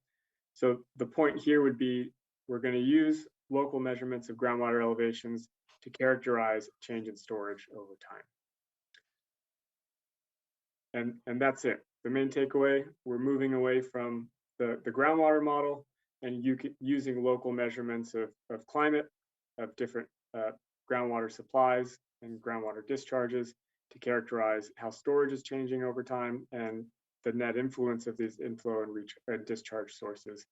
So the point here would be, we're going to use local measurements of groundwater elevations to characterize change in storage over time. And that's it. The main takeaway, we're moving away from the groundwater model and using local measurements of climate, of different groundwater supplies and groundwater discharges to characterize how storage is changing over time and the net influence of these inflow and discharge sources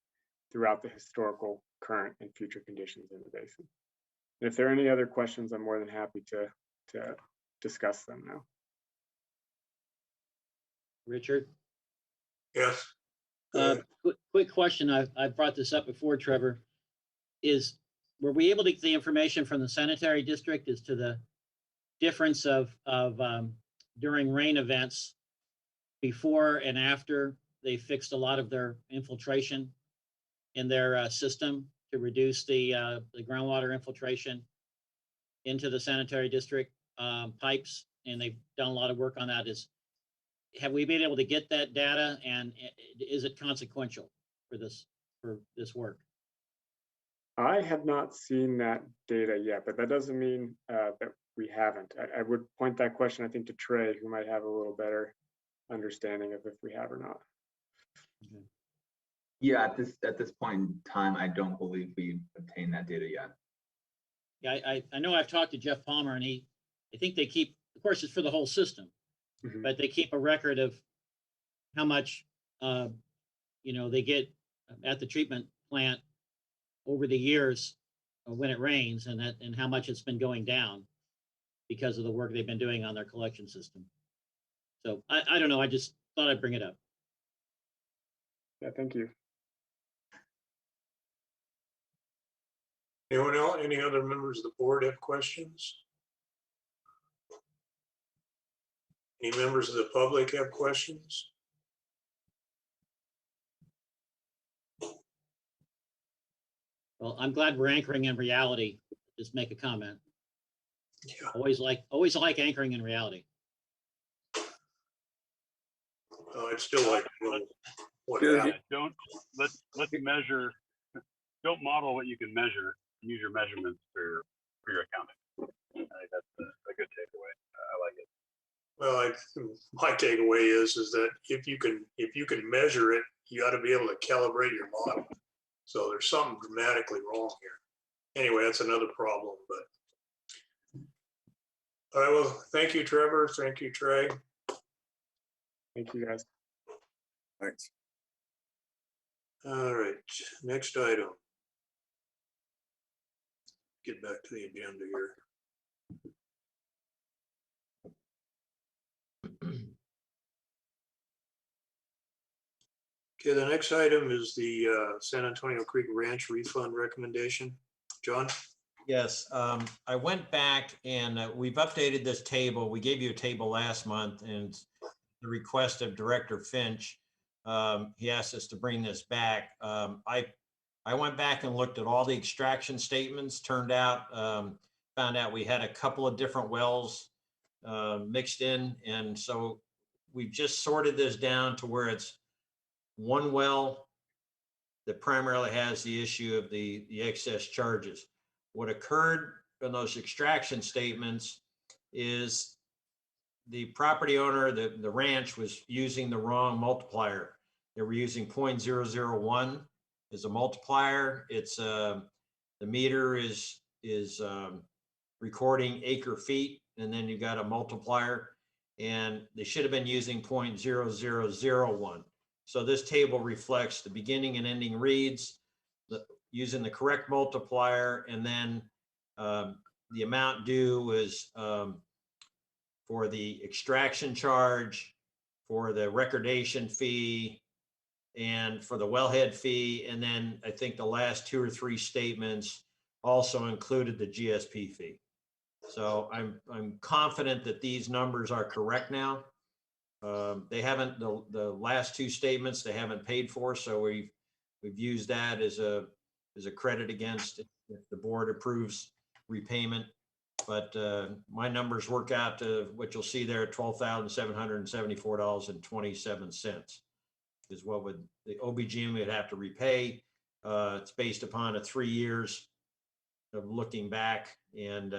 throughout the historical, current, and future conditions in the basin. And if there are any other questions, I'm more than happy to discuss them now. Richard? Yes. Quick question. I've brought this up before, Trevor. Were we able to get the information from the sanitary district as to the difference of during rain events before and after they fixed a lot of their infiltration in their system to reduce the groundwater infiltration into the sanitary district pipes, and they've done a lot of work on that. Have we been able to get that data, and is it consequential for this work? I have not seen that data yet, but that doesn't mean that we haven't. I would point that question, I think, to Trey, who might have a little better understanding of if we have or not. Okay. Yeah, at this point in time, I don't believe we've obtained that data yet. Yeah, I know I've talked to Jeff Palmer, and I think they keep, of course, it's for the whole system, but they keep a record of how much they get at the treatment plant over the years when it rains, and how much it's been going down because of the work they've been doing on their collection system. So I don't know. I just thought I'd bring it up. Yeah, thank you. Anyone else, any other members of the board have questions? Any members of the public have questions? Well, I'm glad we're anchoring in reality. Just make a comment. Yeah. Always like anchoring in reality. I'd still like to know what Yeah, happened. let's measure, don't model what you can measure. Use your measurements for your accounting. I think that's a good takeaway. I like it. Well, my takeaway is that if you can measure it, you ought to be able to calibrate your model. So there's something dramatically wrong here. Anyway, that's another problem, but. All right, well, thank you, Trevor. Thank you, Trey. Thank you, guys. Thanks. All right, next item. Get back to the agenda here. Okay, the next item is the San Antonio Creek Ranch refund recommendation. John? Yes, I went back and we've updated this table. We gave you a table last month and the request of Director Finch. He asked us to bring this back. I went back and looked at all the extraction statements, found out we had a couple of different wells mixed in. And so we've just sorted this down to where it's one well that primarily has the issue of the excess charges. What occurred in those extraction statements is the property owner, the ranch, was using the wrong multiplier. They were using 0.001 as a multiplier. It's the meter is recording acre feet, and then you got a multiplier, and they should have been using 0.0001. So this table reflects the beginning and ending reads, using the correct multiplier, and then the amount due is for the extraction charge, for the recordation fee, and for the wellhead fee. And then I think the last 2 or 3 statements also included the GSP fee. So I'm confident that these numbers are correct now. They haven't, the last 2 statements they haven't paid for, so we've used that as a credit against if the board approves repayment. But my numbers work out to what you'll see there, $12,774.27 is what would the OBGMA would have to repay. It's based upon 3 years of looking back, and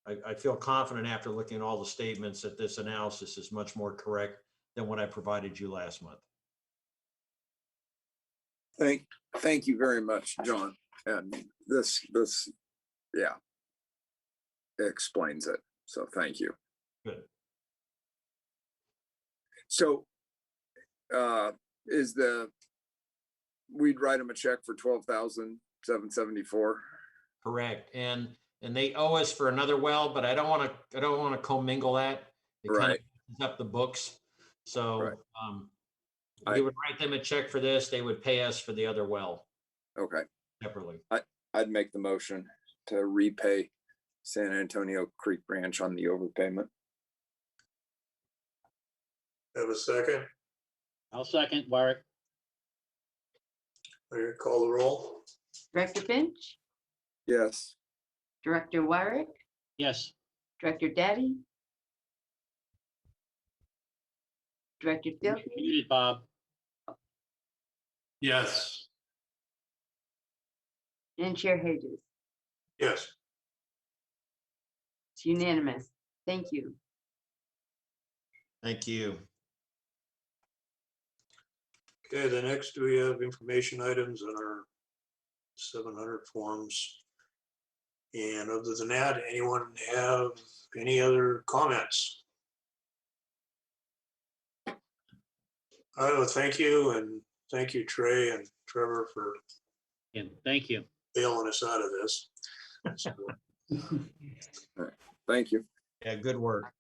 I feel confident after looking at all the statements that this analysis is much more correct than what I provided you last month. Thank you very much, John. And this yeah, explains it. So thank you. Good. So we'd write them a check for $12,774. Correct. And they owe us for another well, but I don't want to commingle that. It kind of messes up the books. So we would write them a check for this. They would pay us for the other well. Okay. Separately. I'd make the motion to repay San Antonio Creek Ranch on the overpayment. Have a second? I'll second, Warwick. Call the roll. Director Finch, Yes. Director Wyrick, Yes. Director Daddy, Director You're Dilke, muted, Bob. Yes. and Chair Hedges. Yes. It's unanimous. Thank you. Thank you. Okay, the next we have information items on our 700 forms. And other than that, anyone have any other comments? All right, well, thank you. And thank you, Trey and Trevor, for Thank you. bailing us out of this. So, Thank you. Yeah, good work.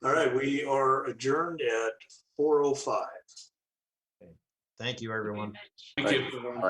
all right, we are adjourned at 4:05. Thank you, everyone. Thank you. Afternoon, guys.